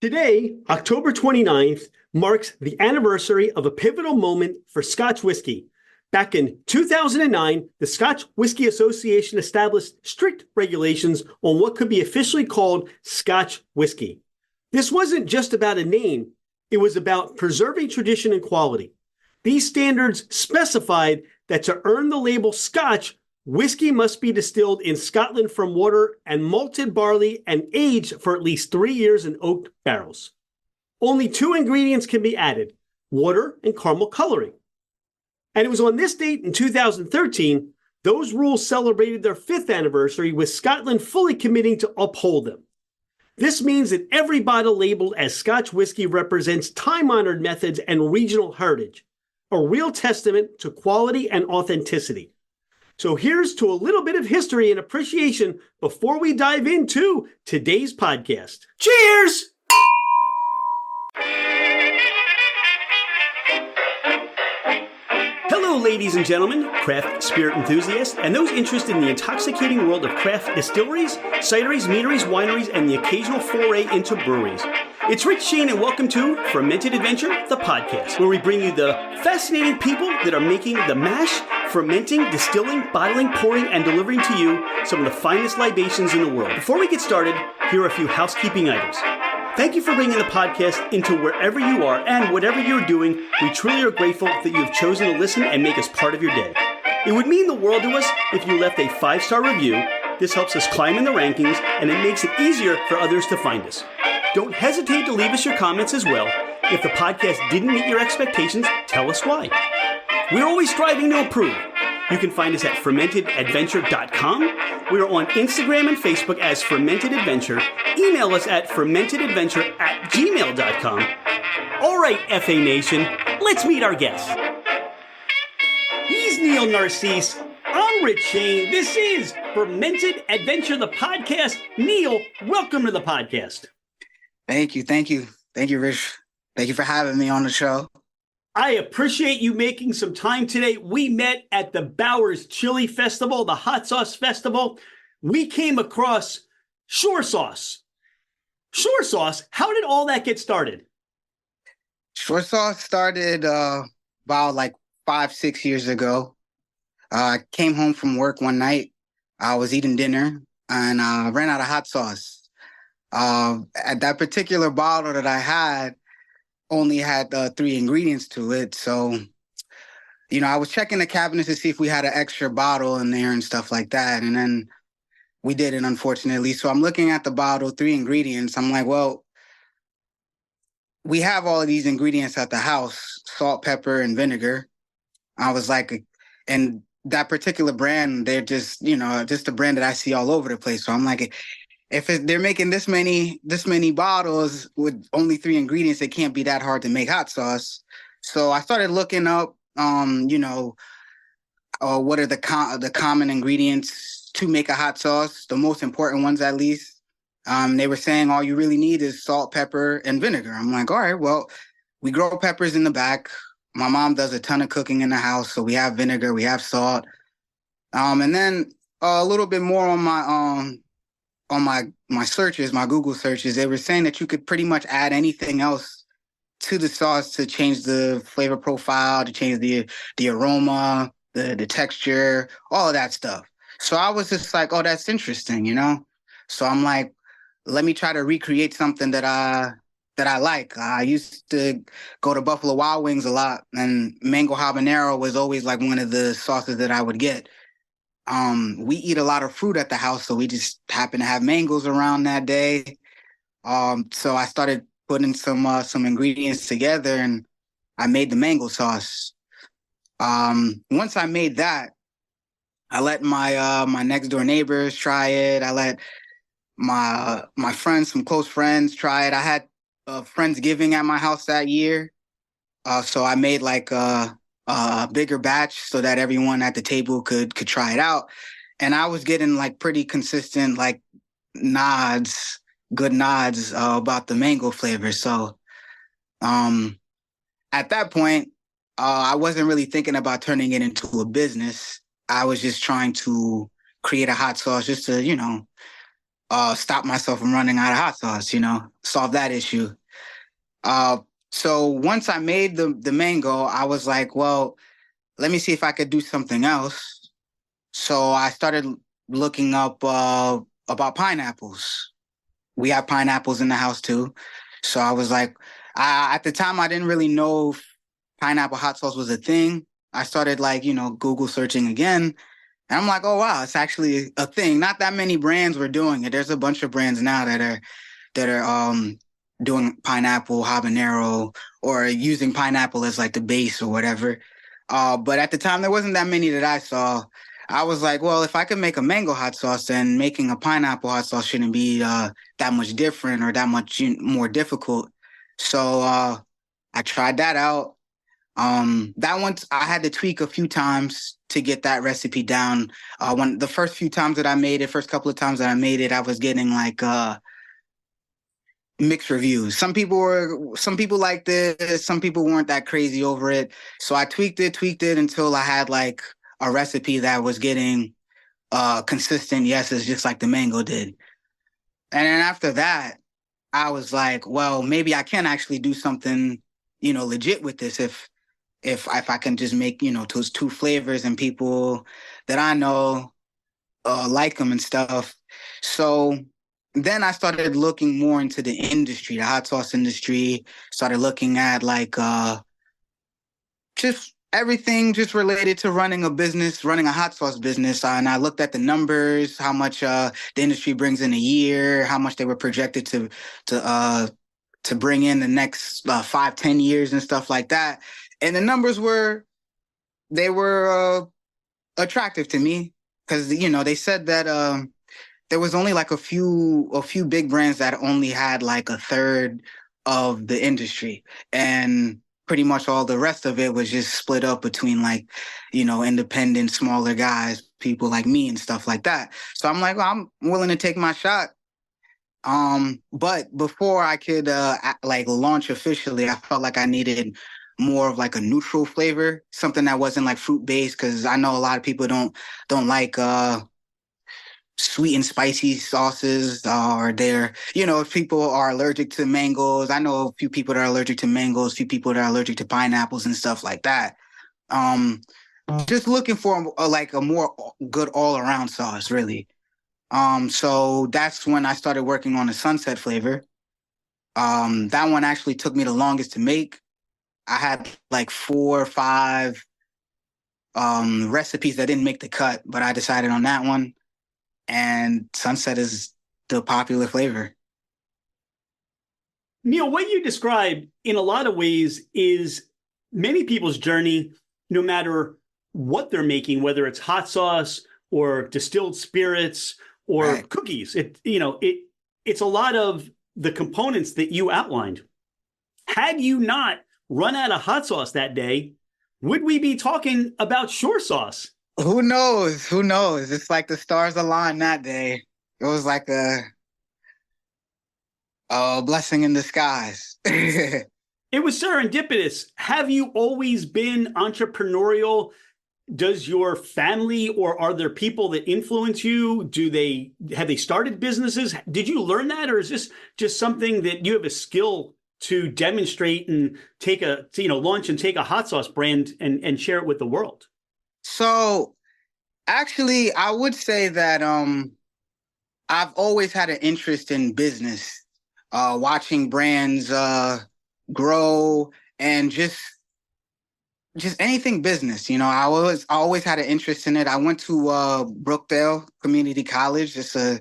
Today, October 29th, marks the anniversary of a pivotal moment for Scotch whiskey. Back in 2009, the Scotch Whisky Association established strict regulations on what could be officially called Scotch whiskey. This wasn't just about a name, it was about preserving tradition and quality. These standards specified that to earn the label Scotch, whiskey must be distilled in Scotland from water and malted barley and aged for at least 3 years in oak barrels. Only two ingredients can be added, water and caramel coloring. And it was on this date in 2013, those rules celebrated their 5th anniversary, with Scotland fully committing to uphold them. This means that every bottle labeled as Scotch whiskey represents time-honored methods and regional heritage, a real testament to quality and authenticity. So here's to a little bit of history and appreciation before we dive into today's podcast. Cheers! Hello, ladies and gentlemen, craft spirit enthusiasts, and those interested in the intoxicating world of craft distilleries, cideries, meaderies, wineries, and the occasional foray into breweries. It's Rich Shane, and welcome to Fermented Adventure, the podcast, where we bring you the fascinating people that are making the mash, fermenting, distilling, bottling, pouring, and delivering to you some of the finest libations in the world. Before we get started, here are a few housekeeping items. Thank you for bringing the podcast into wherever you are and whatever you're doing. We truly are grateful that you have chosen to listen and make us part of your day. It would mean the world to us if you left a 5-star review. This helps us climb in the rankings, and it makes it easier for others to find us. Don't hesitate to leave us your comments as well. If the podcast didn't meet your expectations, tell us why. We're always striving to improve. You can find us at fermentedadventure.com. We are on Instagram and Facebook as Fermented Adventure. Email us at fermentedadventure@gmail.com. All right, FA Nation, let's meet our guest. He's Neil Narcisse. I'm Rich Shane. This is Fermented Adventure, the podcast. Neil, welcome to the podcast. Thank you, Rich. Thank you for having me on the show. I appreciate you making some time today. We met at the Bowers Chili Festival, the Hot Sauce Festival. We came across Shore Sauce. Shore Sauce, how did all that get started? Shore Sauce started about 5-6 years ago. I came home from work one night. I was eating dinner and I ran out of hot sauce. At that particular bottle that I had, only had 3 ingredients to it. So, I was checking the cabinets to see if we had an extra bottle in there and stuff like that. And then we didn't, unfortunately. So I'm looking at the bottle, 3 ingredients. I'm like, well, we have all of these ingredients at the house, salt, pepper, and vinegar. I was like, and that particular brand, they're just a brand that I see all over the place. So I'm like, they're making this many bottles with only 3 ingredients, it can't be that hard to make hot sauce. So I started looking up, what are the common ingredients to make a hot sauce, the most important ones at least. They were saying all you really need is salt, pepper, and vinegar. I'm like, all right, well, we grow peppers in the back. My mom does a ton of cooking in the house, so we have vinegar, we have salt. And then a little bit more on my searches, my Google searches, they were saying that you could pretty much add anything else to the sauce to change the flavor profile, to change the aroma, the texture, all of that stuff. So I was just like, oh, that's interesting, So I'm like, let me try to recreate something that I like. I used to go to Buffalo Wild Wings a lot, and Mango Habanero was always like one of the sauces that I would get. We eat a lot of fruit at the house, so we just happened to have mangoes around that day. So I started putting some ingredients together, and I made the mango sauce. Once I made that, I let my next door neighbors try it. I let my friends, some close friends, try it. I had Friendsgiving at my house that year, so I made a bigger batch so that everyone at the table could try it out. And I was getting pretty consistent good nods about the mango flavor. So at that point, I wasn't really thinking about turning it into a business. I was just trying to create a hot sauce just to, stop myself from running out of hot sauce, solve that issue. Uh, so once I made the mango, I was like, well, let me see if I could do something else. So I started looking up about pineapples. We have pineapples in the house too. So I was like, at the time, I didn't really know if pineapple hot sauce was a thing. I started like, Google searching again. And I'm like, oh wow, it's actually a thing. Not that many brands were doing it. There's a bunch of brands now that are doing pineapple habanero or using pineapple as like the base or whatever. But at the time there wasn't that many that I saw. I was like, well, if I could make a mango hot sauce, then making a pineapple hot sauce shouldn't be that much different or that much more difficult. So I tried that out. That one I had to tweak a few times to get that recipe down. When the first few times that I made it, first couple of times that I made it, I was getting like mixed reviews. Some people liked this, some people weren't that crazy over it. So I tweaked it until I had like a recipe that was getting consistent yeses, just like the mango did. And then after that, I was like, well, maybe I can actually do something, legit with this if I can just make, two flavors and people that I know like them and stuff. So then I started looking more into the industry, the hot sauce industry, started looking at like just everything just related to running a business, running a hot sauce business. And I looked at the numbers, how much the industry brings in a year, how much they were projected to bring in the next 5, 10 years and stuff like that. And the numbers were attractive to me because they said that there was only like a few big brands that only had like a third of the industry, and pretty much all the rest of it was just split up between like independent smaller guys, people like me and stuff like that. So I'm like, well, I'm willing to take my shot. But before I could like launch officially, I felt like I needed more of like a neutral flavor, something that wasn't like fruit based, because I know a lot of people don't like sweet and spicy sauces, or if people are allergic to mangoes. I know a few people that are allergic to mangoes, a few people that are allergic to pineapples and stuff like that. Um, just looking for like a more good all around sauce, really. So that's when I started working on the sunset flavor. That one actually took me the longest to make. I had like 4 or 5 recipes that didn't make the cut, but I decided on that one. And sunset is the popular flavor. Neil, what you described in a lot of ways is many people's journey, no matter what they're making, whether it's hot sauce or distilled spirits or Right. cookies. It's a lot of the components that you outlined. Had you not run out of hot sauce that day, would we be talking about shore sauce? Who knows? Who knows? It's like the stars aligned that day. It was like a blessing in disguise. It was serendipitous. Have you always been entrepreneurial? Does your family or are there people that influence you? Have they started businesses? Did you learn that, or is this just something that you have a skill to demonstrate and launch and take a hot sauce brand and share it with the world? So actually, I would say that I've always had an interest in business, watching brands grow and just anything business. I always had an interest in it. I went to Brookdale Community College, just a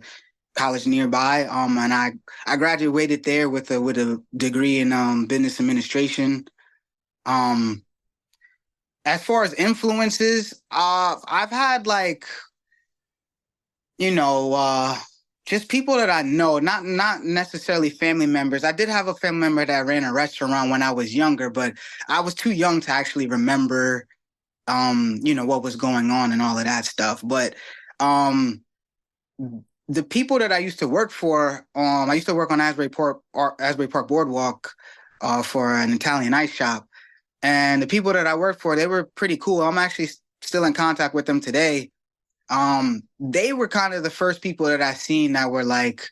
college nearby, and I graduated there with a degree in business administration. Um, as far as influences, I've had like you know, just people that I know, not necessarily family members. I did have a family member that ran a restaurant when I was younger, but I was too young to actually remember, what was going on and all of that stuff. But um, the people that I used to work for, I used to work on Asbury Park Boardwalk, for an Italian ice shop, and the people that I worked for, they were pretty cool. I'm actually still in contact with them today. They were kind of the first people that I seen that were like,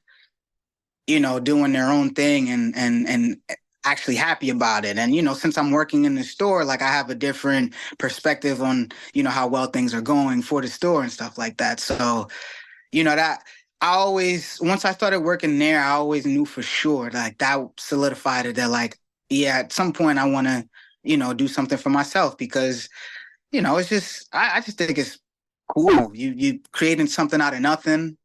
doing their own thing and actually happy about it. And, since I'm working in the store, like I have a different perspective on, how well things are going for the store and stuff like that. So, that I always, once I started working there, I always knew for sure like that solidified it that like, yeah, at some point I want to, do something for myself because, it's just, I just think it's cool. You creating something out of nothing.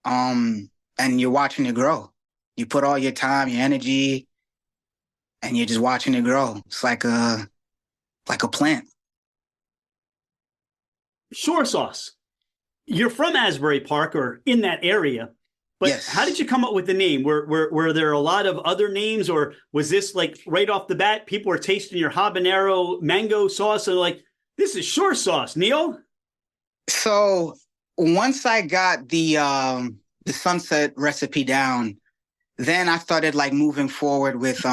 And you're watching it grow. You put all your time, your energy, and you're just watching it grow. It's like a plant. Shore sauce. You're from Asbury Park or in that area, but how did Yes. you come up with the name? Were there a lot of other names, or was this like right off the bat? People were tasting your habanero mango sauce and like, this is shore sauce, Neil. So once I got the sunset recipe down, then I started like moving forward with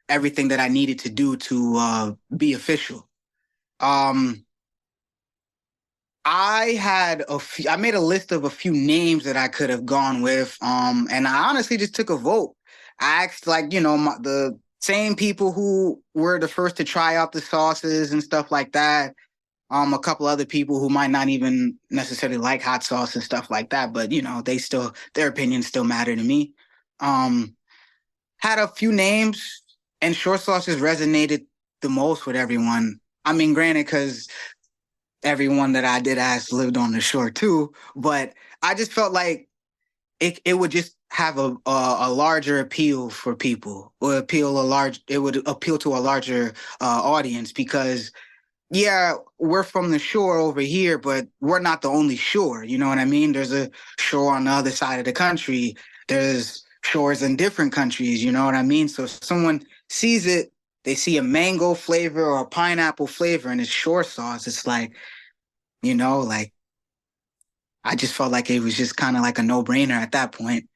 everything that I needed to do to be official. Um I made a list of a few names that I could have gone with. And I honestly just took a vote. I asked like, the same people who were the first to try out the sauces and stuff like that. A couple other people who might not even necessarily like hot sauce and stuff like that, but their opinions still matter to me. Um, had a few names and short sauces resonated the most with everyone. I mean, granted, because everyone that I did ask lived on the shore too, but I just felt like it would just have a larger appeal for people, or it would appeal to a larger audience because yeah, we're from the shore over here, but we're not the only shore. You know what I mean? There's a shore on the other side of the country. There's shores in different countries. You know what I mean? So if someone sees it, they see a mango flavor or a pineapple flavor and it's shore sauce. It's like I just felt like it was just kind of like a no-brainer at that point.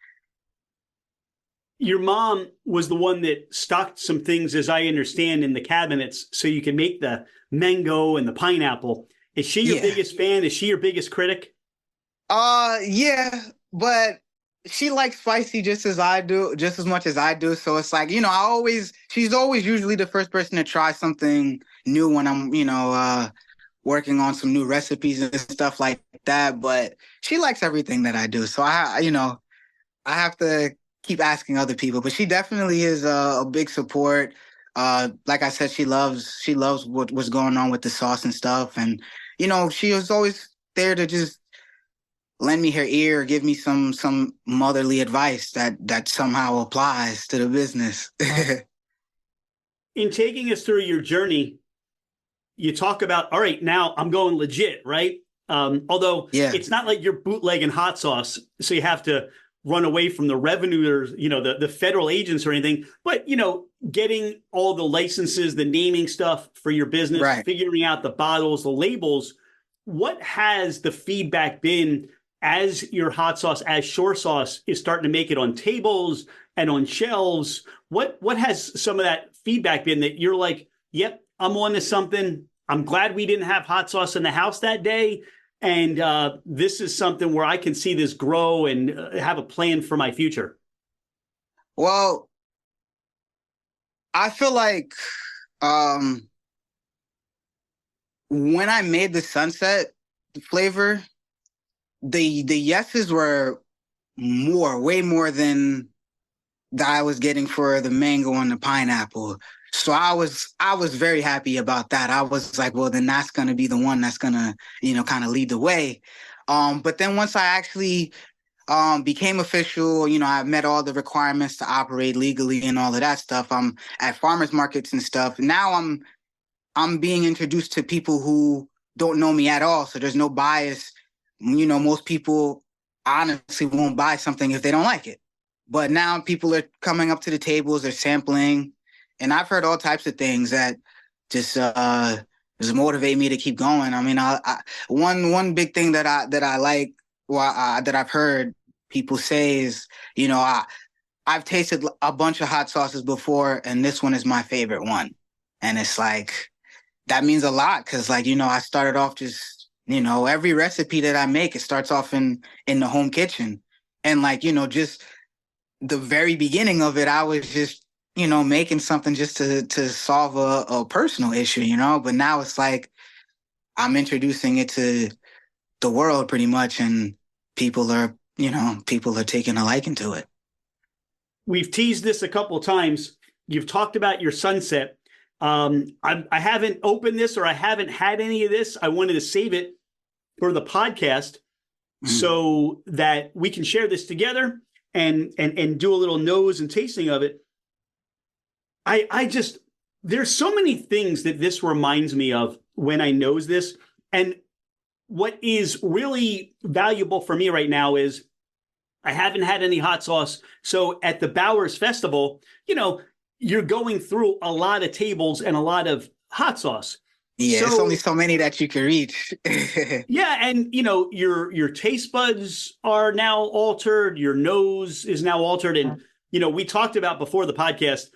Your mom was the one that stocked some things, as I understand, in the cabinets so you can make the mango and the pineapple. Is she your Yeah. biggest fan? Is she your biggest critic? Yeah, but she likes spicy just as I do, just as much as I do. So it's like, she's always usually the first person to try something new when I'm, working on some new recipes and stuff like that. But she likes everything that I do. So I have to keep asking other people, but she definitely is a big support. Like I said, she loves what's going on with the sauce and stuff. And, she was always there to just lend me her ear, give me some motherly advice that somehow applies to the business. In taking us through your journey, you talk about, all right, now I'm going legit, right? Although Yeah, it's not like you're bootlegging hot sauce, so you have to run away from the revenue or the federal agents or anything. But getting all the licenses, the naming stuff for your business, right. figuring out the bottles, the labels. What has the feedback been as your hot sauce, as shore sauce, is starting to make it on tables and on shelves? What has some of that feedback been that you're like, yep, I'm on to something. I'm glad we didn't have hot sauce in the house that day. And this is something where I can see this grow and have a plan for my future. Well, I feel like um, when I made the sunset flavor, the yeses were way more than that I was getting for the mango and the pineapple. So I was very happy about that. I was like, well, then that's gonna be the one that's gonna, kind of lead the way. But then once I actually became official, I met all the requirements to operate legally and all of that stuff. I'm at farmers markets and stuff. Now I'm being introduced to people who don't know me at all. So there's no bias. Most people honestly won't buy something if they don't like it. But now people are coming up to the tables, they're sampling, and I've heard all types of things that just motivate me to keep going. I mean, one big thing that I like, well, that I've heard people say is, I've tasted a bunch of hot sauces before, and this one is my favorite one. And it's like that means a lot because, like, I started off just every recipe that I make, it starts off in the home kitchen. And like, just the very beginning of it, I was just, making something just to solve a personal issue, but now it's like I'm introducing it to the world pretty much, and people are taking a liking to it. We've teased this a couple of times. You've talked about your sunset. I haven't opened this, or I haven't had any of this. I wanted to save it for the podcast so that we can share this together and do a little nose and tasting of it. I just, there's so many things that this reminds me of when I nose this. And what is really valuable for me right now is I haven't had any hot sauce. So at the Bowers Festival, you're going through a lot of tables and a lot of hot sauce. Yeah, it's only so many that you can reach. Yeah, and your taste buds are now altered. Your nose is now altered, and we talked about before the podcast.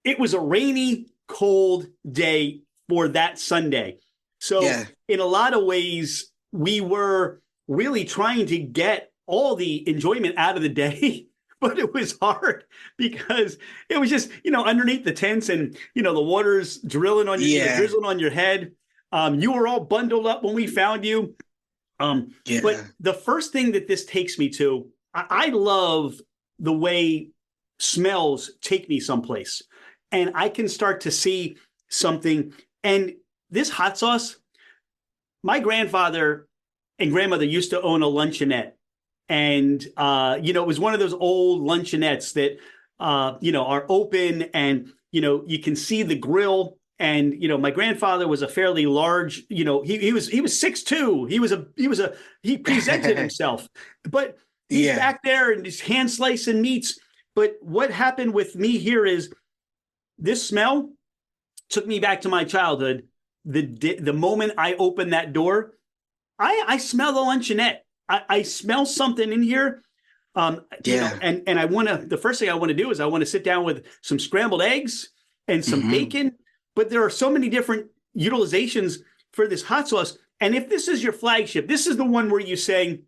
It was a rainy, cold day for that Sunday, so in a lot of ways, we were really trying to get all the enjoyment out of the day. But it was hard because it was just, underneath the tents and, the water's drilling on you, drizzling on your head. You were all bundled up when we found you. But the first thing that this takes me to, I love the way smells take me someplace. And I can start to see something. And this hot sauce, my grandfather and grandmother used to own a luncheonette. And, it was one of those old luncheonettes that, are open and, you can see the grill. And, my grandfather was a fairly large, he was 6'2". He presented himself, but he's back there and he's hand slicing meats. But what happened with me here is this smell took me back to my childhood. The moment I opened that door, I smell the luncheonette. I smell something in here. And the first thing I want to do is I want to sit down with some scrambled eggs and some bacon. But there are so many different utilizations for this hot sauce. And if this is your flagship, this is the one where you say,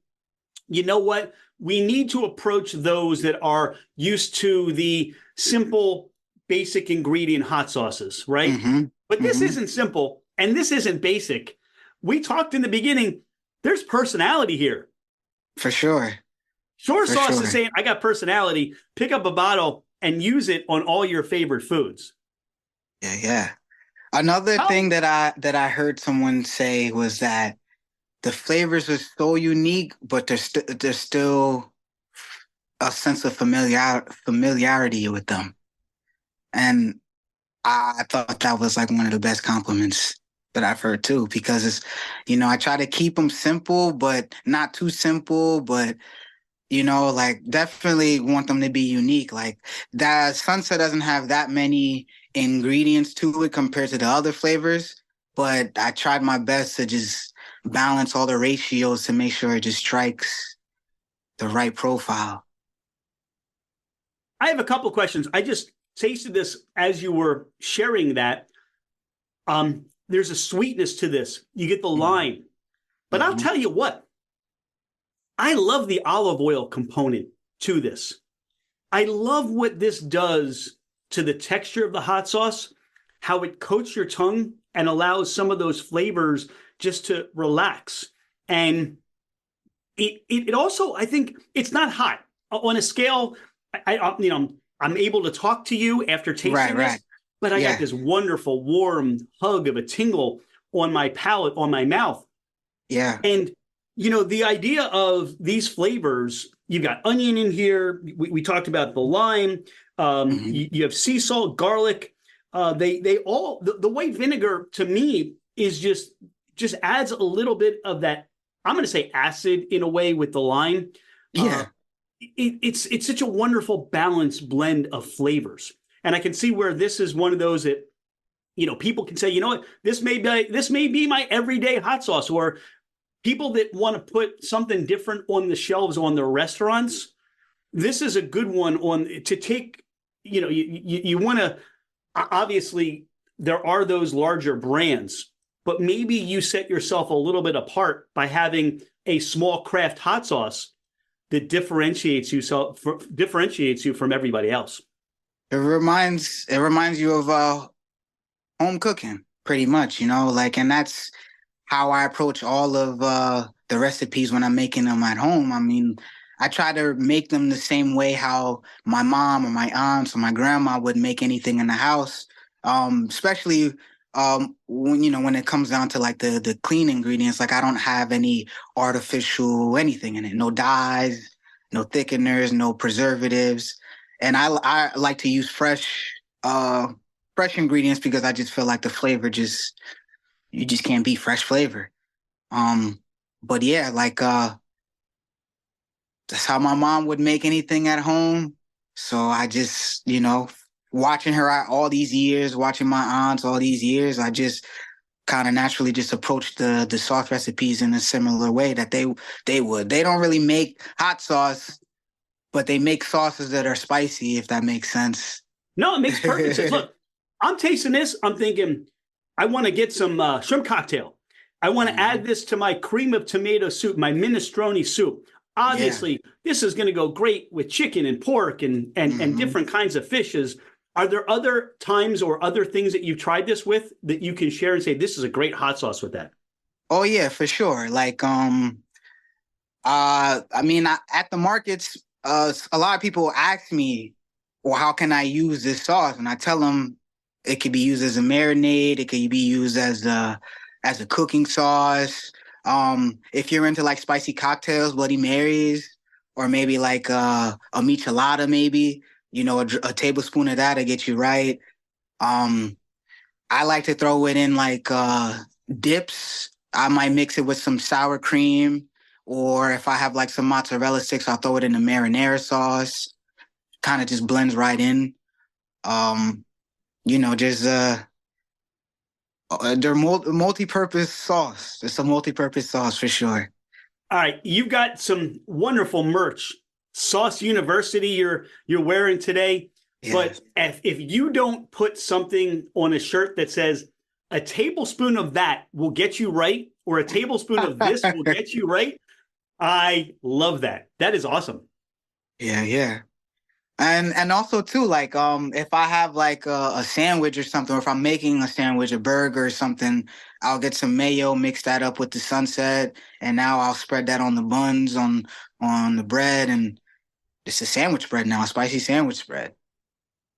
you know what? We need to approach those that are used to the simple, basic ingredient hot sauces, right? But this isn't simple and this isn't basic. We talked in the beginning, there's personality here. For sure. Shore Sauce is saying, I got personality. Pick up a bottle and use it on all your favorite foods. Yeah. Another thing that I heard someone say was that the flavors are so unique, but there's still a sense of familiarity with them. And I thought that was like one of the best compliments that I've heard too, because it's, I try to keep them simple, but not too simple, but, like definitely want them to be unique. Like that Sunset doesn't have that many ingredients to it compared to the other flavors, but I tried my best to just balance all the ratios to make sure it just strikes the right profile. I have a couple questions. I just tasted this as you were sharing that. There's a sweetness to this. You get the lime. But I'll tell you what, I love the olive oil component to this. I love what this does to the texture of the hot sauce, how it coats your tongue and allows some of those flavors just to relax. And it also, I think, it's not hot. On a scale, I'm able to talk to you after tasting this. But I got this wonderful warm hug of a tingle on my palate, on my mouth. Yeah. And, the idea of these flavors, you've got onion in here. We talked about the lime. You have sea salt, garlic. They all, the white vinegar to me is just adds a little bit of that, I'm going to say acid in a way with the lime. Yeah. It's such a wonderful balanced blend of flavors. And I can see where this is one of those that, people can say, you know what, this may be my everyday hot sauce, or people that want to put something different on the shelves on their restaurants. This is a good one to take, you want to, obviously there are those larger brands, but maybe you set yourself a little bit apart by having a small craft hot sauce that differentiates you from everybody else. It reminds you of home cooking, pretty much, like, and that's how I approach all of the recipes when I'm making them at home. I mean, I try to make them the same way how my mom or my aunts or my grandma would make anything in the house. Especially when it comes down to like the clean ingredients. Like I don't have any artificial anything in it, no dyes, no thickeners, no preservatives, and I like to use fresh ingredients because I just feel like the flavor you just can't beat fresh flavor. But yeah, like that's how my mom would make anything at home. So I just, watching her out all these years, watching my aunts all these years, I just kind of naturally just approach the sauce recipes in a similar way that they would. They don't really make hot sauce, but they make sauces that are spicy, if that makes sense. No, it makes perfect sense. Look, I'm tasting this. I'm thinking, I want to get some shrimp cocktail. I want to add this to my cream of tomato soup, my minestrone soup. Obviously, this is going to go great with chicken and pork and different kinds of fishes. Are there other times or other things that you've tried this with that you can share and say, this is a great hot sauce with that? Oh yeah, for sure. Like I mean, at the markets, a lot of people ask me, well, how can I use this sauce? And I tell them it could be used as a marinade. It could be used as a cooking sauce. If you're into like spicy cocktails, Bloody Marys, or maybe like a michelada, maybe, a tablespoon of that to get you right. I like to throw it in like dips. I might mix it with some sour cream, or if I have like some mozzarella sticks, I'll throw it in the marinara sauce. Kind of just blends right in. Just they're multi-purpose sauce. It's a multi-purpose sauce for sure. All right, you've got some wonderful merch. Sauce University you're wearing today. Yeah. But if you don't put something on a shirt that says a tablespoon of that will get you right, or a tablespoon of this will get you right, I love that. That is awesome. Yeah. And also too, like if I have like a sandwich or something, or if I'm making a sandwich, a burger or something, I'll get some mayo, mix that up with the sunset, and now I'll spread that on the buns, on the bread, and it's a sandwich bread now, a spicy sandwich bread.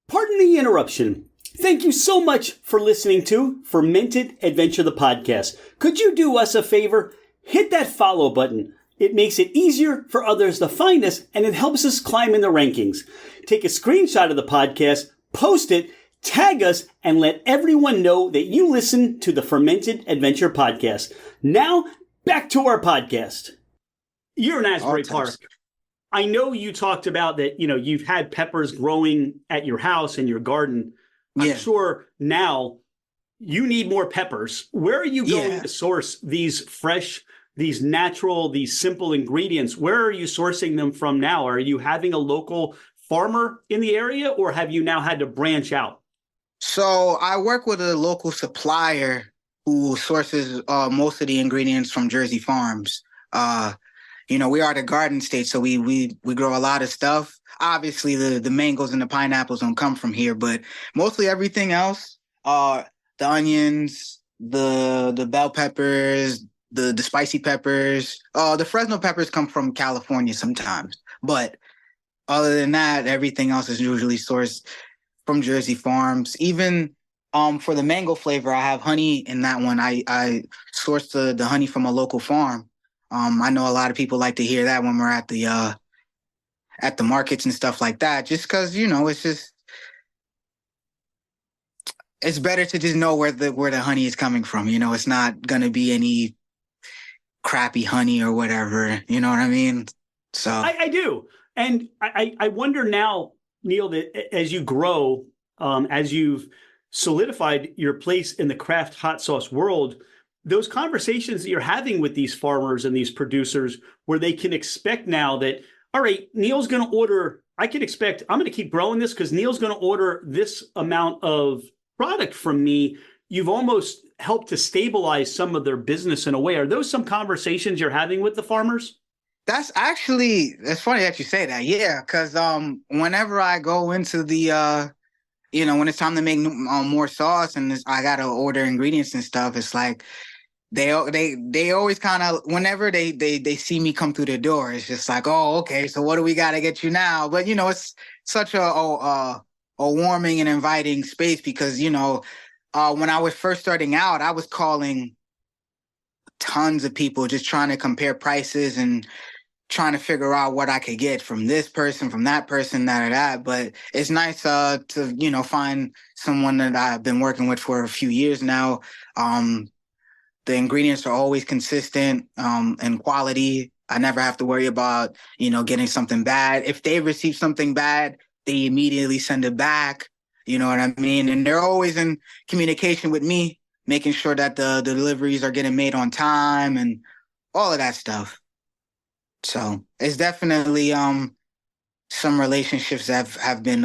Pardon the interruption. Thank you so much for listening to Fermented Adventure, the podcast. Could you do us a favor? Hit that follow button. It makes it easier for others to find us, and it helps us climb in the rankings. Take a screenshot of the podcast, post it, tag us, and let everyone know that you listen to the Fermented Adventure podcast. Now, back to our podcast. You're in Asbury Park. I know you talked about that, you've had peppers growing at your house and your garden. I'm sure now you need more peppers. Where are you going to source these fresh, these natural, these simple ingredients? Where are you sourcing them from now? Are you having a local farmer in the area, or have you now had to branch out? So I work with a local supplier who sources most of the ingredients from Jersey farms. We are the garden state, so we grow a lot of stuff. Obviously, the mangoes and the pineapples don't come from here, but mostly everything else, the onions, the bell peppers, the spicy peppers, the Fresno peppers come from California sometimes. But other than that, everything else is usually sourced from Jersey farms. Even for the mango flavor, I have honey in that one. I source the honey from a local farm. I know a lot of people like to hear that when we're at the markets and stuff like that, just because, it's better to just know where the honey is coming from. It's not going to be any crappy honey or whatever. You know what I mean? So I do. And I wonder now, Neil, that as you grow, as you've solidified your place in the craft hot sauce world, those conversations that you're having with these farmers and these producers, where they can expect now that, all right, Neil's going to order, I'm going to keep growing this because Neil's going to order this amount of product from me. You've almost help to stabilize some of their business in a way. Are those some conversations you're having with the farmers? It's funny that you say that. Yeah, because whenever I go into the when it's time to make more sauce and I gotta order ingredients and stuff, it's like they always kind of, whenever they see me come through the door, it's just like, oh, okay, so what do we got to get you now? But it's such a warming and inviting space because when I was first starting out, I was calling tons of people just trying to compare prices and trying to figure out what I could get from this person, from that person, that or that. But it's nice to find someone that I've been working with for a few years now. The ingredients are always consistent and quality. I never have to worry about, getting something bad. If they receive something bad, they immediately send it back. You know what I mean? And they're always in communication with me, making sure that the deliveries are getting made on time and all of that stuff. So it's definitely some relationships that have been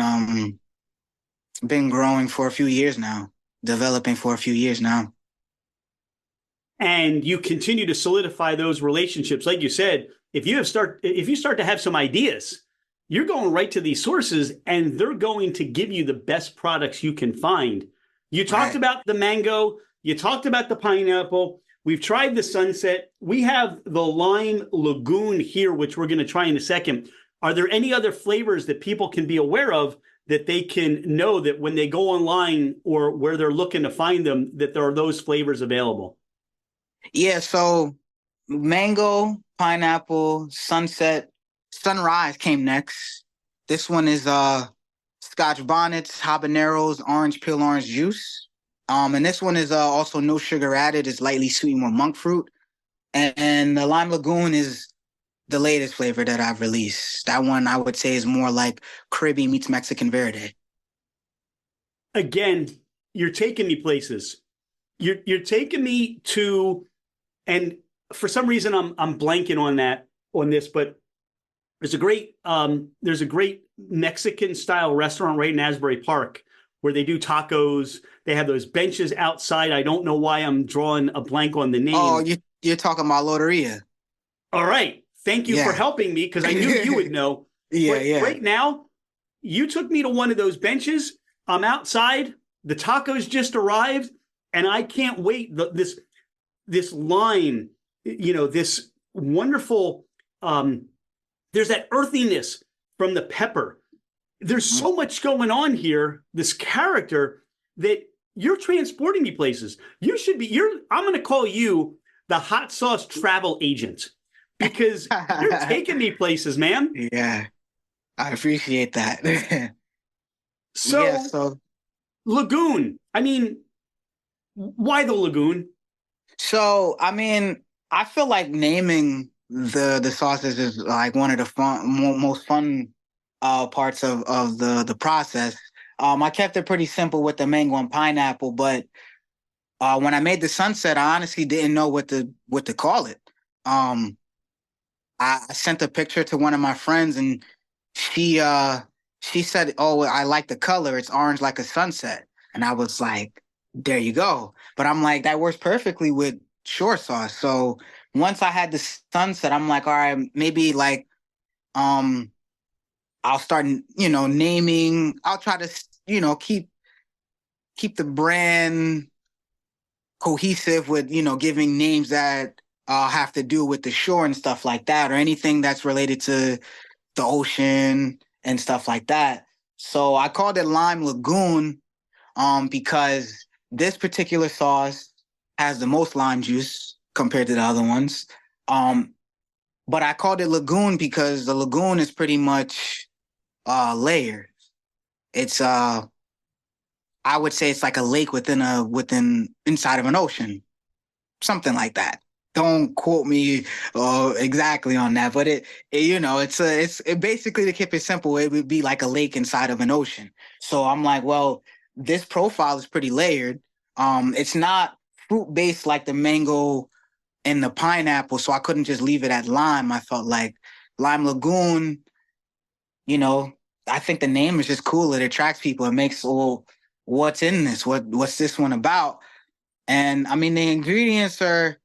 growing for a few years now, developing for a few years now. And you continue to solidify those relationships. Like you said, if you start to have some ideas, you're going right to these sources and they're going to give you the best products you can find. You talked about the mango, you talked about the pineapple. We've tried the sunset. We have the lime lagoon here, which we're going to try in a second. Are there any other flavors that people can be aware of that they can know that when they go online or where they're looking to find them, that there are those flavors available? Yeah, so mango, pineapple, sunset, sunrise came next. This one is Scotch bonnets, habaneros, orange peel orange juice. And this one is also no sugar added. It's lightly sweetened with monk fruit. And the lime lagoon is the latest flavor that I've released. That one I would say is more like Caribbean meets Mexican Verde. Again, you're taking me places. You're taking me to, and for some reason I'm blanking on this, but there's a great Mexican style restaurant right in Asbury Park where they do tacos. They have those benches outside. I don't know why I'm drawing a blank on the name. Oh, you're talking about Loteria. All right. Thank you for helping me because I knew you would know. Yeah. Right now, you took me to one of those benches. I'm outside. The tacos just arrived, and I can't wait. This line, this wonderful. There's that earthiness from the pepper. There's so much going on here. This character that you're transporting me places. I'm going to call you the hot sauce travel agent because you're taking me places, man. Yeah, I appreciate that. So Lagoon. I mean, why the Lagoon? So, I mean, I feel like naming the sauces is like one of the most fun parts of the process. I kept it pretty simple with the mango and pineapple, but when I made the sunset, I honestly didn't know what to call it. I sent a picture to one of my friends, and she said, "Oh, I like the color. It's orange like a sunset." And I was like, "There you go." But I'm like, that works perfectly with shore sauce. So once I had the sunset, I'm like, all right, maybe like I'll start, naming. I'll try to, keep the brand cohesive with, giving names that have to do with the shore and stuff like that, or anything that's related to the ocean and stuff like that. So I called it Lime Lagoon because this particular sauce has the most lime juice compared to the other ones. But I called it Lagoon because the lagoon is pretty much layered. It's I would say it's like a lake within inside of an ocean, something like that. Don't quote me exactly on that, but it's basically, to keep it simple, it would be like a lake inside of an ocean. So I'm like, well, this profile is pretty layered. It's not fruit based like the mango and the pineapple, so I couldn't just leave it at lime. I felt like Lime Lagoon, I think the name is just cool. It attracts people. It makes, well, what's in this? What's this one about? And I mean, the ingredients are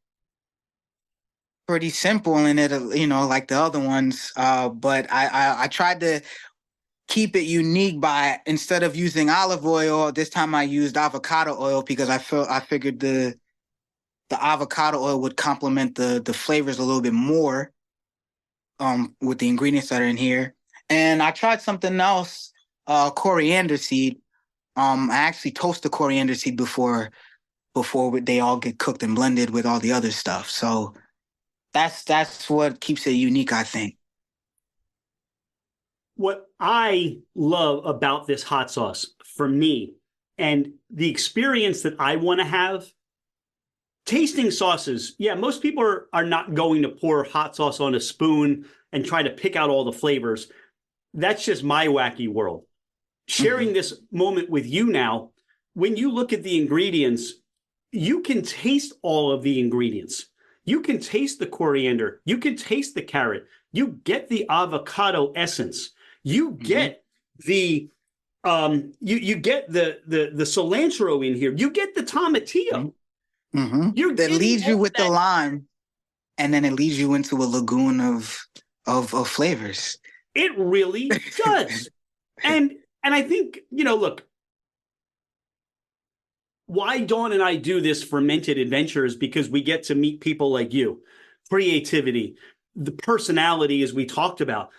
pretty simple in it, like the other ones. But I tried to keep it unique by, instead of using olive oil, this time I used avocado oil because I figured the avocado oil would complement the flavors a little bit more with the ingredients that are in here. And I tried something else, coriander seed. I actually toast the coriander seed before they all get cooked and blended with all the other stuff. So that's what keeps it unique, I think. What I love about this hot sauce for me and the experience that I want to have tasting sauces. Yeah, most people are not going to pour hot sauce on a spoon and try to pick out all the flavors. That's just my wacky world. Sharing Mhm. this moment with you now, when you look at the ingredients, you can taste all of the ingredients. You can taste the coriander. You can taste the carrot. You get the avocado essence. You Mhm. get the you get the cilantro in here. You get the tomatillo. Mhm. Mhm. You're That getting leads all you of with the that. lime, and then it leads you into a lagoon of flavors. It really does. And and I think, look, why Dawn and I do this fermented adventures because we get to meet people like you. Creativity, the personality, as we talked about.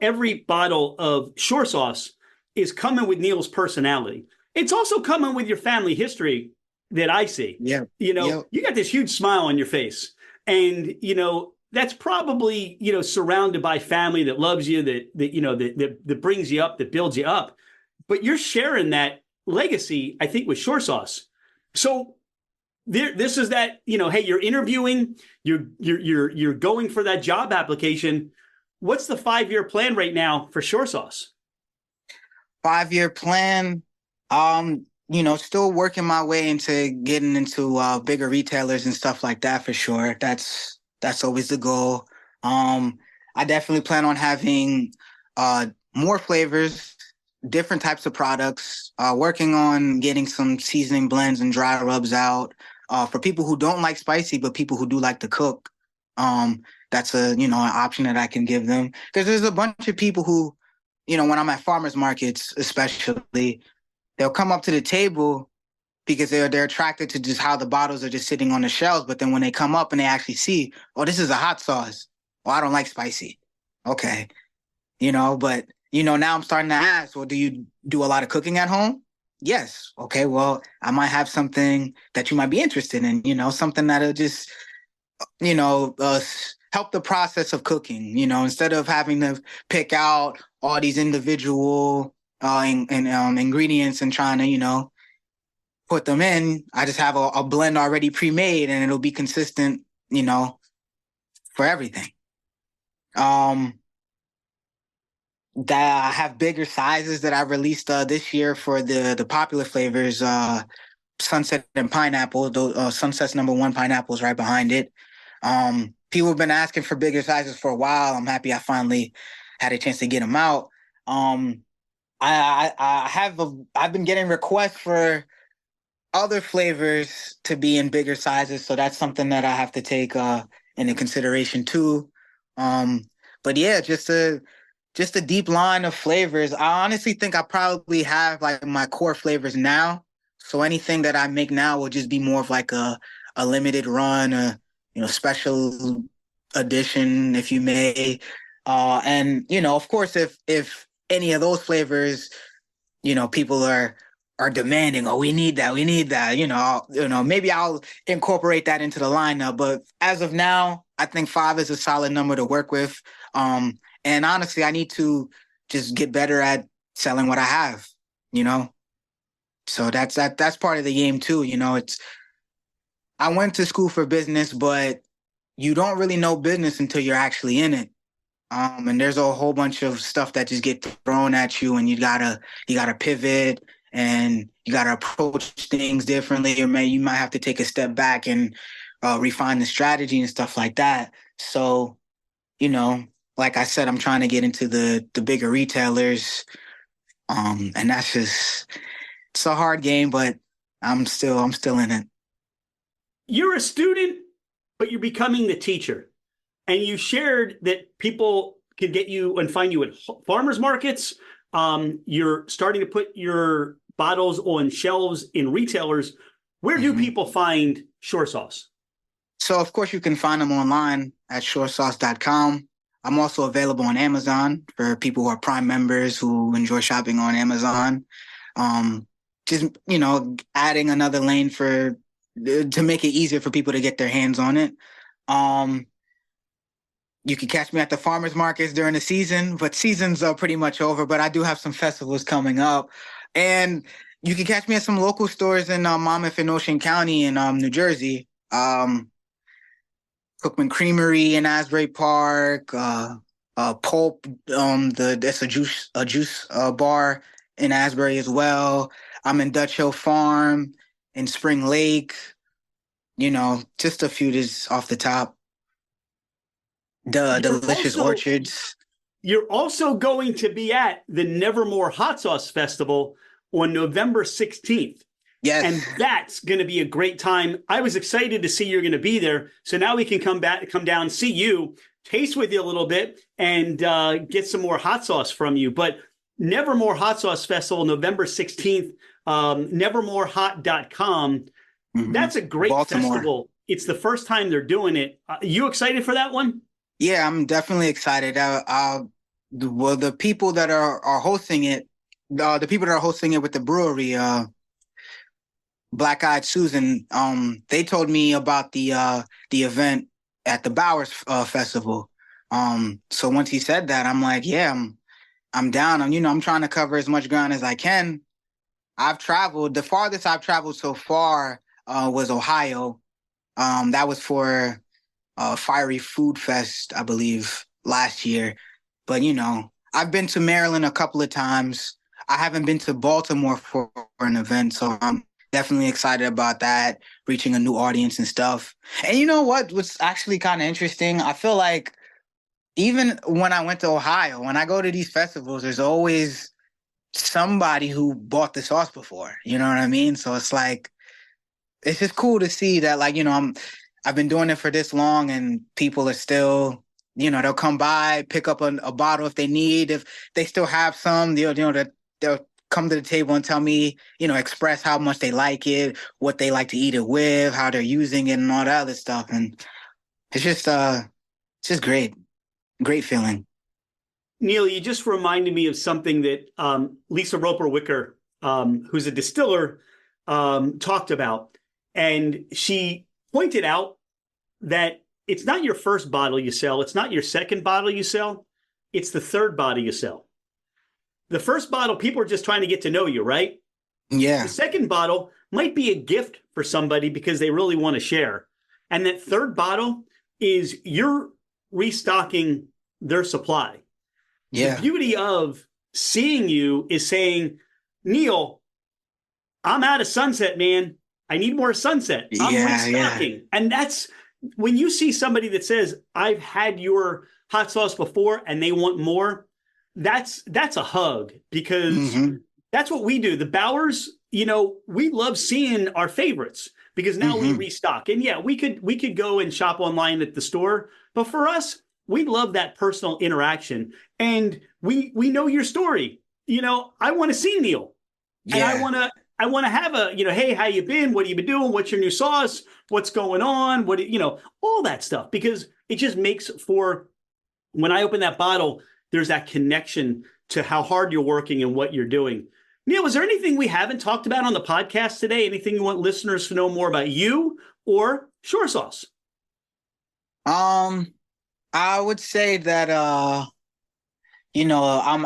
Every bottle of shore sauce is coming with Neil's personality. It's also coming with your family history that I see. Yep. Yep. You got this huge smile on your face. And, that's probably, surrounded by family that loves you, that brings you up, that builds you up. But you're sharing that legacy, I think, with shore sauce. So this is that, hey, you're interviewing, you're going for that job application. What's the 5-year plan right now for shore sauce? 5-year plan. Still working my way into getting into bigger retailers and stuff like that for sure. That's always the goal. I definitely plan on having more flavors, different types of products, working on getting some seasoning blends and dry rubs out for people who don't like spicy, but people who do like to cook. That's an option that I can give them because there's a bunch of people who, when I'm at farmers markets, especially, they'll come up to the table because they're attracted to just how the bottles are just sitting on the shelves. But then when they come up and they actually see, oh, this is a hot sauce. Oh, I don't like spicy. Okay, but now I'm starting to ask, well, do you do a lot of cooking at home? Yes. Okay, well, I might have something that you might be interested in, something that'll just, help the process of cooking, instead of having to pick out all these individual ingredients and trying to, put them in. I just have a blend already pre-made and it'll be consistent, for everything. Um, that I have bigger sizes that I released this year for the popular flavors. Sunset and pineapple. Sunset's number one, pineapple's right behind it. People have been asking for bigger sizes for a while. I'm happy I finally had a chance to get them out. Um, I've been getting requests for other flavors to be in bigger sizes, so that's something that I have to take into consideration too. Um, but yeah, just a deep line of flavors. I honestly think I probably have like my core flavors now. So anything that I make now will just be more of like a limited run, a special edition, if you may. And of course, if any of those flavors, people are demanding, oh, we need that. Maybe I'll incorporate that into the lineup. But as of now, I think 5 is a solid number to work with. And honestly, I need to just get better at selling what I have, you know? So that's part of the game too. I went to school for business, but you don't really know business until you're actually in it. And there's a whole bunch of stuff that just get thrown at you, and you gotta pivot, and you gotta approach things differently, or maybe you might have to take a step back and refine the strategy and stuff like that. So, you know, like I said, I'm trying to get into the bigger retailers, and it's a hard game, but I'm still in it. you're a student, but you're becoming the teacher. And you shared that people can get you and find you at farmers markets. You're starting to put your bottles on shelves in retailers. Where do people find Shore Sauce? So, of course, you can find them online at shoresauce.com. I'm also available on Amazon for people who are Prime members who enjoy shopping on Amazon. Um, just, adding another lane to make it easier for people to get their hands on it. Um, you can catch me at the farmers markets during the season, but seasons are pretty much over. But I do have some festivals coming up. And you can catch me at some local stores in Monmouth and Ocean County in New Jersey. Cookman Creamery in Asbury Park, Pulp, that's a juice bar in Asbury as well. I'm in Dutch Hill Farm in Spring Lake. Just a few just off the top. The Delicious Orchards. You're also going to be at the Nevermore Hot Sauce Festival on November 16th. Yes. And that's going to be a great time. I was excited to see you're going to be there. So now we can come down, see you, taste with you a little bit, and get some more hot sauce from you. But Nevermore Hot Sauce Festival, November 16th, nevermorehot.com. That's a great festival. It's the first time they're doing it. You excited for that one? Yeah, I'm definitely excited. The people that are hosting it, the people that are hosting it with the brewery, Black Eyed Susan, they told me about the event at the Bowers Festival. So once he said that, I'm like, yeah, I'm down. I'm trying to cover as much ground as I can. I've traveled. The farthest I've traveled so far was Ohio. That was for Fiery Food Fest, I believe, last year. But I've been to Maryland a couple of times. I haven't been to Baltimore for an event, so I'm definitely excited about that, reaching a new audience and stuff. And you know what? What's actually kind of interesting, I feel like even when I went to Ohio, when I go to these festivals, there's always somebody who bought the sauce before. You know what I mean? So it's like, it's just cool to see that, like, I've been doing it for this long and people are still, they'll come by, pick up a bottle if they need, if they still have some, they'll come to the table and tell me, express how much they like it, what they like to eat it with, how they're using it and all that other stuff. And it's just great. Great feeling. Neil, you just reminded me of something that Lisa Roper Wicker, who's a distiller, talked about. And she pointed out that it's not your first bottle you sell. It's not your second bottle you sell. It's the third bottle you sell. The first bottle, people are just trying to get to know you, right? Yeah. The second bottle might be a gift for somebody because they really want to share. And that third bottle is you're restocking their supply. Yeah. The beauty of seeing you is saying, Neil, I'm out of Sunset, man. I need more Sunset. I'm restocking. Yeah. And that's when you see somebody that says, I've had your hot sauce before and they want more, that's a hug because that's what we do. The Bowers, we love seeing our favorites because now we restock. And yeah, we could go and shop online at the store, but for us, we love that personal interaction. And we know your story. I want to see Neil. Yeah. And I want to have a, hey, how you been? What have you been doing? What's your new sauce? What's going on? All that stuff, because it just makes for, when I open that bottle, there's that connection to how hard you're working and what you're doing. Neil, is there anything we haven't talked about on the podcast today? Anything you want listeners to know more about you or Shore Sauce? I would say that, I'm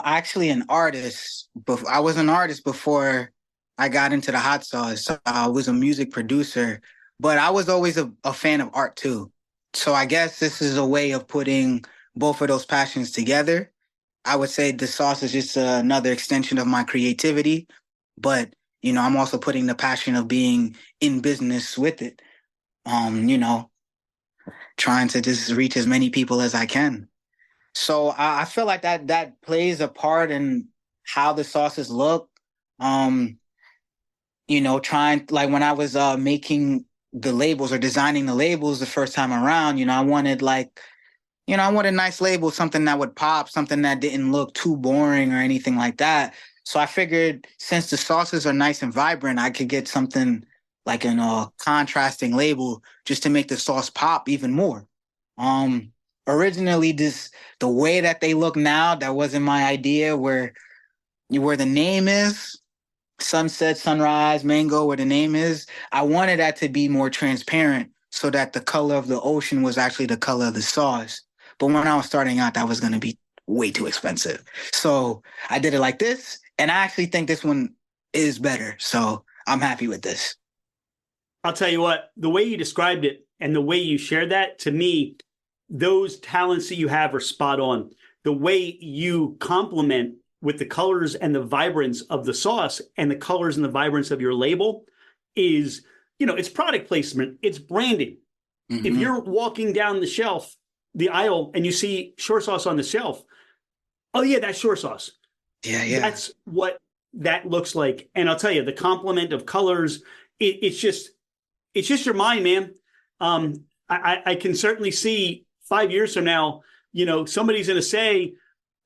actually an artist, but I was an artist before I got into the hot sauce. I was a music producer, but I was always a fan of art too. So I guess this is a way of putting both of those passions together. I would say the sauce is just another extension of my creativity, but, I'm also putting the passion of being in business with it. Trying to just reach as many people as I can. So I feel like that plays a part in how the sauces look. Trying, like when I was making the labels or designing the labels the first time around, I wanted I wanted nice labels, something that would pop, something that didn't look too boring or anything like that. So I figured since the sauces are nice and vibrant, I could get something like an contrasting label just to make the sauce pop even more. Um, Originally, the way that they look now, that wasn't my idea. Where the name is sunset, sunrise, mango, where the name is, I wanted that to be more transparent so that the color of the ocean was actually the color of the sauce. But when I was starting out, that was going to be way too expensive. So I did it like this, and I actually think this one is better. So I'm happy with this. I'll tell you what, the way you described it and the way you shared that, to me, those talents that you have are spot on. The way you complement with the colors and the vibrance of the sauce and the colors and the vibrance of your label is, it's product placement, it's branding. If Mm-hmm. you're walking down the shelf, the aisle, and you see shore sauce on the shelf, oh yeah, that's shore sauce. Yeah, yeah. That's what that looks like. And I'll tell you, the complement of colors, it's just your mind, man. I can certainly see 5 years from now, somebody's going to say,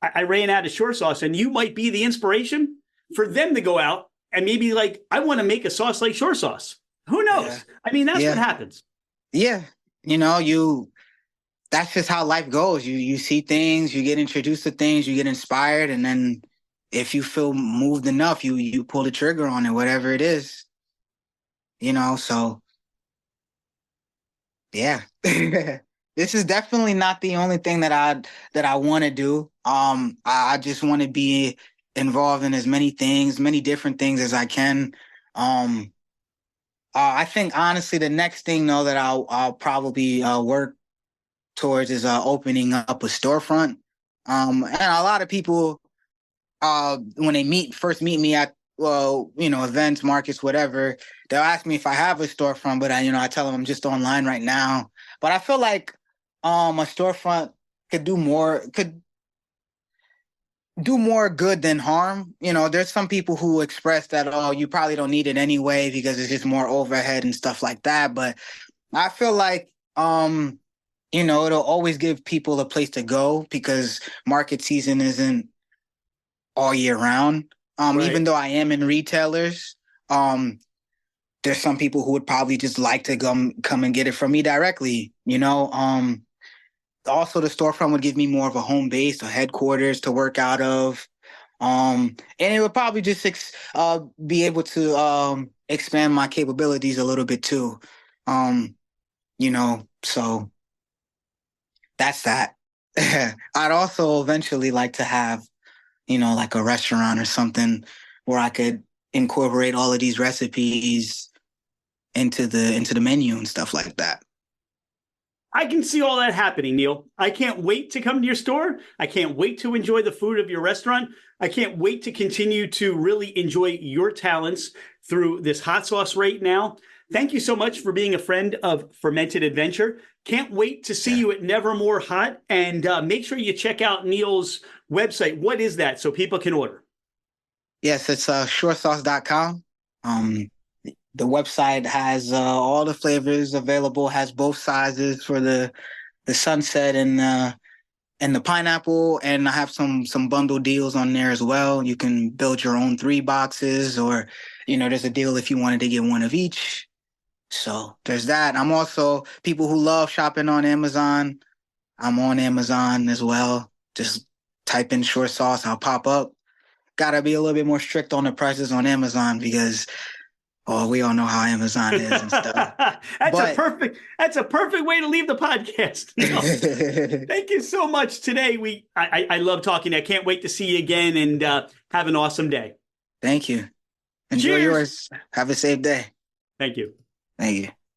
I ran out of shore sauce, and you might be the inspiration for them to go out and maybe like, I want to make a sauce like shore sauce. Who knows? Yeah. I mean, that's what Yeah. happens. Yeah. That's just how life goes. You see things, you get introduced to things, you get inspired, and then if you feel moved enough, you pull the trigger on it, whatever it is. So yeah. This is definitely not the only thing that I want to do. I just want to be involved in as many things, many different things as I can. Um, I think honestly, the next thing though that I'll probably work towards is opening up a storefront. And a lot of people, when they first meet me at events, markets, whatever, they'll ask me if I have a storefront, but I tell them I'm just online right now. But I feel like a storefront could do more good than harm. There's some people who express that, oh, you probably don't need it anyway because it's just more overhead and stuff like that. But I feel like it'll always give people a place to go because market season isn't all year round. Even Right. though I am in retailers, there's some people who would probably just like to come and get it from me directly. Also the storefront would give me more of a home base, a headquarters to work out of. And it would probably just be able to expand my capabilities a little bit too. So that's that. I'd also eventually like to have, like a restaurant or something where I could incorporate all of these recipes into the menu and stuff like that. I can see all that happening, Neil. I can't wait to come to your store. I can't wait to enjoy the food of your restaurant. I can't wait to continue to really enjoy your talents through this hot sauce right now. Thank you so much for being a friend of Fermented Adventure. Can't wait to see Yeah. you at Nevermore Hot. And make sure you check out Neil's website. What is that so people can order? Yes, it's shoresauce.com. The website has all the flavors available, has both sizes for the sunset and the pineapple, and I have some bundle deals on there as well. You can build your own 3 boxes, or there's a deal if you wanted to get one of each. So there's that. I'm also people who love shopping on Amazon. I'm on Amazon as well. Just type in short sauce, I'll pop up. Gotta be a little bit more strict on the prices on Amazon because we all know how Amazon is and stuff. But That's a perfect way to leave the podcast. Neil. Thank you so much today. I love talking. I can't wait to see you again and have an awesome day. Thank you. Enjoy Cheers. yours. Have a safe day. Thank you. Thank you.